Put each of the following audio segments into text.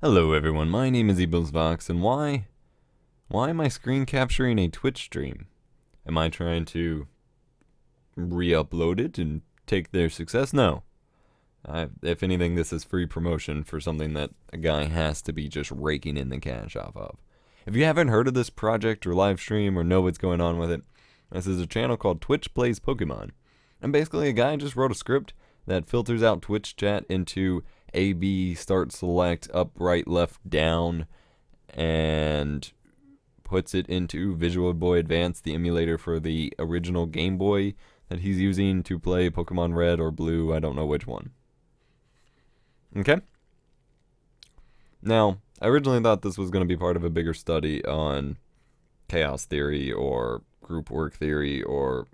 Hello everyone, my name is Vox, and why am I screen capturing a Twitch stream? Am I trying to re-upload it and take their success? No. If anything, this is free promotion for something that a guy has to be just raking in the cash off of. If you haven't heard of this project or live stream or know what's going on with it, this is a channel called Twitch Plays Pokemon. And basically a guy just wrote a script that filters out Twitch chat into A, B, start, select, up, right, left, down, and puts it into Visual Boy Advance, the emulator for the original Game Boy that he's using to play Pokemon Red or Blue, I don't know which one. Okay? Now, I originally thought this was going to be part of a bigger study on chaos theory or group work theory or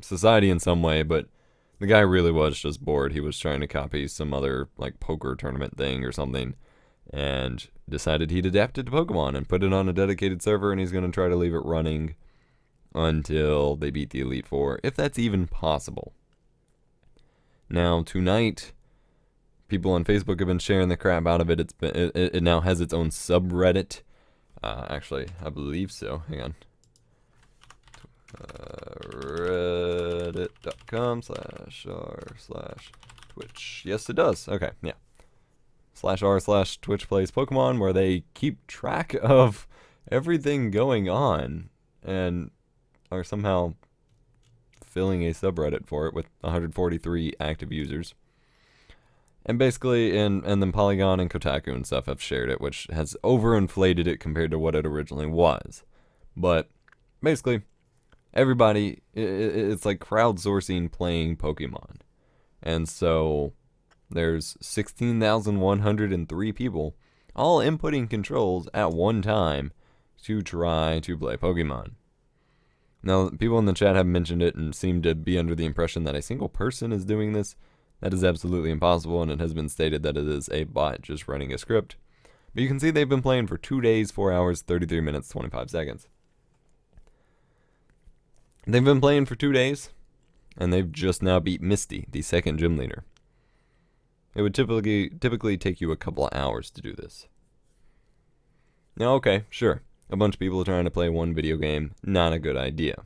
society in some way, but the guy really was just bored. He was trying to copy some other like poker tournament thing or something and decided he'd adapt it to Pokemon and put it on a dedicated server, and he's going to try to leave it running until they beat the Elite Four, if that's even possible. Now, tonight, people on Facebook have been sharing the crap out of it. It now has its own subreddit. Actually, I believe so. Hang on. Reddit.com/r/Twitch. Yes, it does. Okay, yeah. /r/Twitch Plays Pokemon, where they keep track of everything going on and are somehow filling a subreddit for it with 143 active users. And basically, and then Polygon and Kotaku and stuff have shared it, which has overinflated it compared to what it originally was. But basically, everybody, it's like crowdsourcing playing Pokemon. And so there's 16,103 people all inputting controls at one time to try to play Pokemon. Now, people in the chat have mentioned it and seem to be under the impression that a single person is doing this. That is absolutely impossible, and it has been stated that it is a bot just running a script. But you can see they've been playing for 2 days, 4 hours, 33 minutes, 25 seconds. They've been playing for 2 days, and they've just now beat Misty, the second gym leader. It would typically take you a couple of hours to do this. Now, okay, sure. A bunch of people are trying to play one video game. Not a good idea.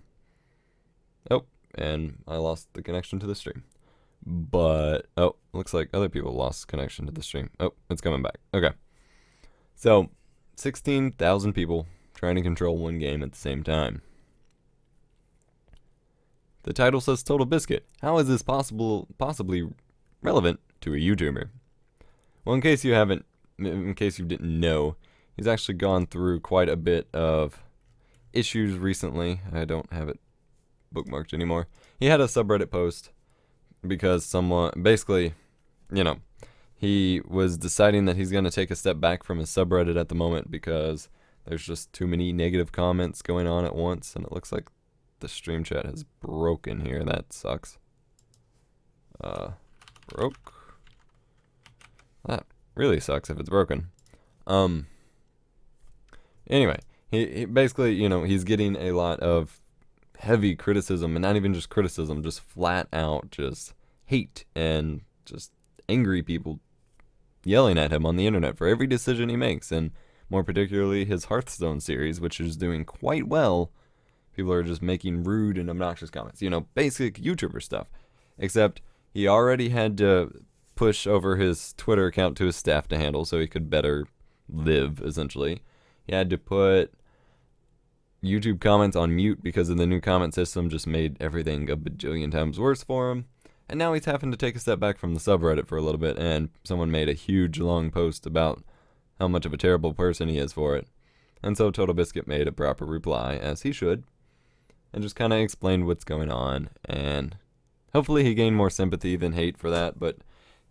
Oh, and I lost the connection to the stream. But, oh, looks like other people lost connection to the stream. Oh, it's coming back. Okay. So, 16,000 people trying to control one game at the same time. The title says TotalBiscuit. How is this possibly relevant to a YouTuber? Well, in case you didn't know, he's actually gone through quite a bit of issues recently. I don't have it bookmarked anymore. He had a subreddit post because someone, basically, he was deciding that he's going to take a step back from his subreddit at the moment because there's just too many negative comments going on at once, and it looks like the stream chat has broken here. That sucks. Broke. That really sucks if it's broken. Anyway, he basically, he's getting a lot of heavy criticism, and not even just criticism, just flat out just hate and just angry people yelling at him on the internet for every decision he makes, and more particularly his Hearthstone series, which is doing quite well. People are just making rude and obnoxious comments, basic YouTuber stuff, except he already had to push over his Twitter account to his staff to handle so he could better live, essentially. He had to put YouTube comments on mute because of the new comment system just made everything a bajillion times worse for him. And now he's having to take a step back from the subreddit for a little bit, and someone made a huge long post about how much of a terrible person he is for it. And so TotalBiscuit made a proper reply, as he should, and just kind of explained what's going on, and hopefully he gained more sympathy than hate for that, but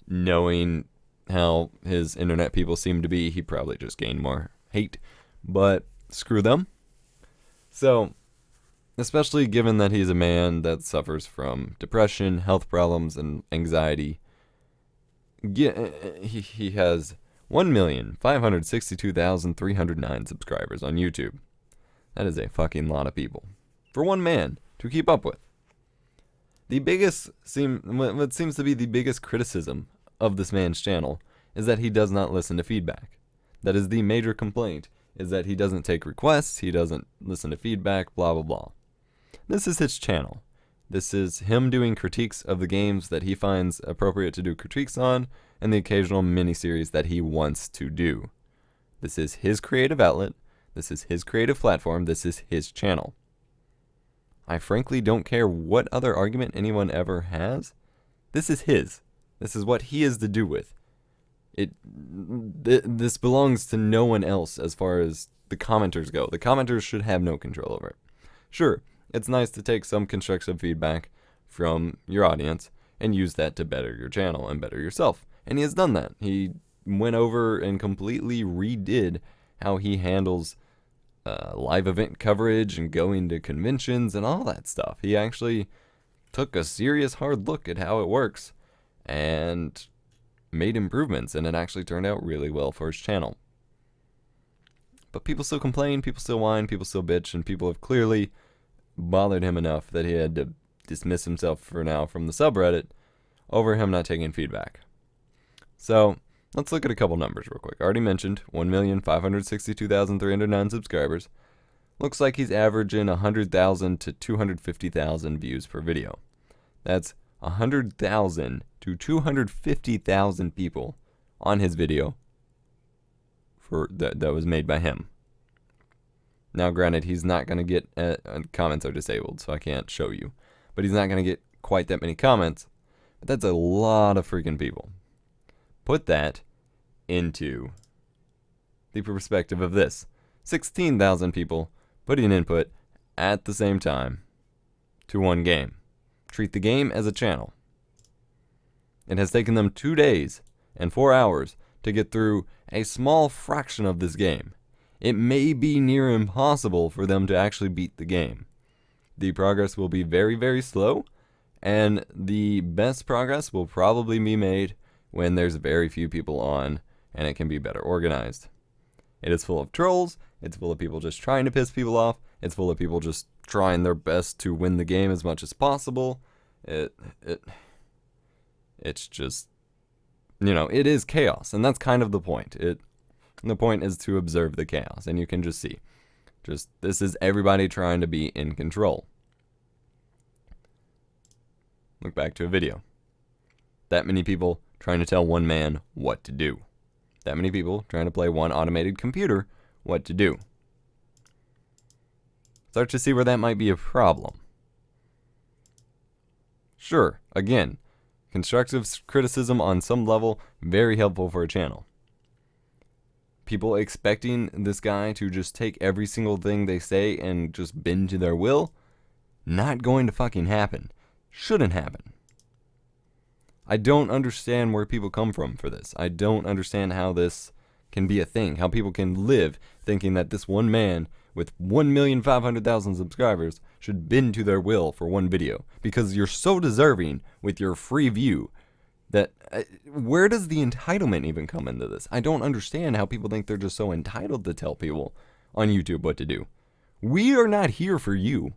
knowing how his internet people seem to be, he probably just gained more hate. But screw them. So, especially given that he's a man that suffers from depression, health problems, and anxiety, he has 1,562,309 subscribers on YouTube. That is a fucking lot of people for one man to keep up with. What seems to be the biggest criticism of this man's channel is that he does not listen to feedback. That is the major complaint, is that he doesn't take requests, he doesn't listen to feedback, blah, blah, blah. This is his channel. This is him doing critiques of the games that he finds appropriate to do critiques on, and the occasional mini-series that he wants to do. This is his creative outlet, this is his creative platform, this is his channel. I frankly don't care what other argument anyone ever has. This is his. This is what he is to do with. This belongs to no one else as far as the commenters go. The commenters should have no control over it. Sure, it's nice to take some constructive feedback from your audience and use that to better your channel and better yourself. And he has done that. He went over and completely redid how he handles live event coverage and going to conventions and all that stuff. He actually took a serious hard look at how it works and made improvements, and it actually turned out really well for his channel. But people still complain, people still whine, people still bitch, and people have clearly bothered him enough that he had to dismiss himself for now from the subreddit over him not taking feedback. So let's look at a couple numbers real quick. I already mentioned 1,562,309 subscribers. Looks like he's averaging 100,000 to 250,000 views per video. That's 100,000 to 250,000 people on his video for that was made by him. Now, granted, he's not going to get comments are disabled, so I can't show you. But he's not going to get quite that many comments. But that's a lot of freaking people. Put that into the perspective of this. 16,000 people putting input at the same time to one game. Treat the game as a channel. It has taken them 2 days and 4 hours to get through a small fraction of this game. It may be near impossible for them to actually beat the game. The progress will be very, very slow, and the best progress will probably be made when there's very few people on and it can be better organized. It is full of trolls, it's full of people just trying to piss people off, it's full of people just trying their best to win the game as much as possible. It's just, it is chaos, and that's kind of the point. The point is to observe the chaos, and you can just see. This is everybody trying to be in control. Look back to a video. That many people trying to tell one man what to do. That many people trying to play one automated computer what to do. Start to see where that might be a problem. Sure, again, constructive criticism on some level, very helpful for a channel. People expecting this guy to just take every single thing they say and just bend to their will, not going to fucking happen. Shouldn't happen. I don't understand where people come from for this. I don't understand how this can be a thing. How people can live thinking that this one man with 1,500,000 subscribers should bend to their will for one video. Because you're so deserving with your free view that where does the entitlement even come into this? I don't understand how people think they're just so entitled to tell people on YouTube what to do. We are not here for you.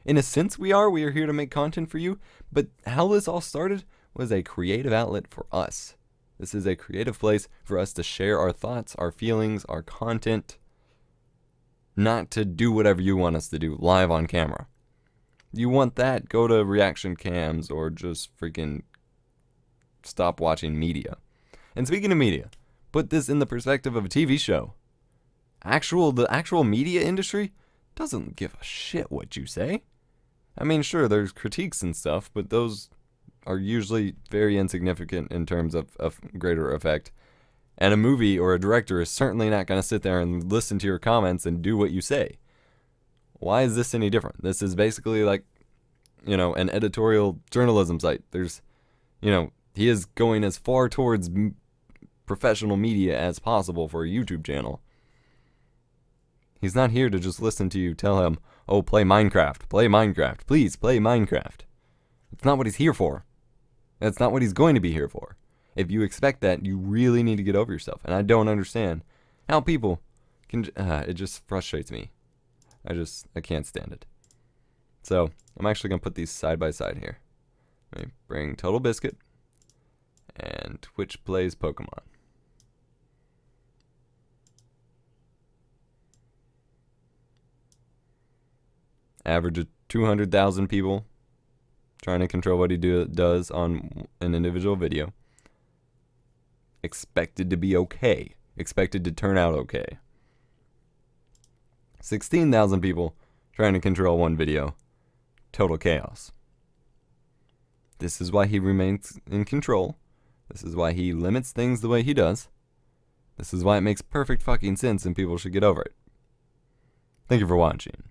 In a sense we are here to make content for you, but how this all started was a creative outlet for us. This is a creative place for us to share our thoughts, our feelings, our content, not to do whatever you want us to do live on camera. You want that, go to reaction cams or just freaking stop watching media. And speaking of media, put this in the perspective of a TV show. The actual media industry doesn't give a shit what you say. I mean, sure, there's critiques and stuff, but those are usually very insignificant in terms of greater effect. And a movie or a director is certainly not going to sit there and listen to your comments and do what you say. Why is this any different? This is basically like, an editorial journalism site. There's, he is going as far towards professional media as possible for a YouTube channel. He's not here to just listen to you tell him, oh, play Minecraft, please play Minecraft. It's not what he's here for. That's not what he's going to be here for. If you expect that, you really need to get over yourself. And I don't understand how people can, it just frustrates me. I can't stand it. So, I'm actually going to put these side by side here. Let me bring TotalBiscuit and Twitch Plays Pokemon. Average of 200,000 people trying to control what he does on an individual video. Expected to be okay. Expected to turn out okay. 16,000 people trying to control one video. Total chaos. This is why he remains in control. This is why he limits things the way he does. This is why it makes perfect fucking sense and people should get over it. Thank you for watching.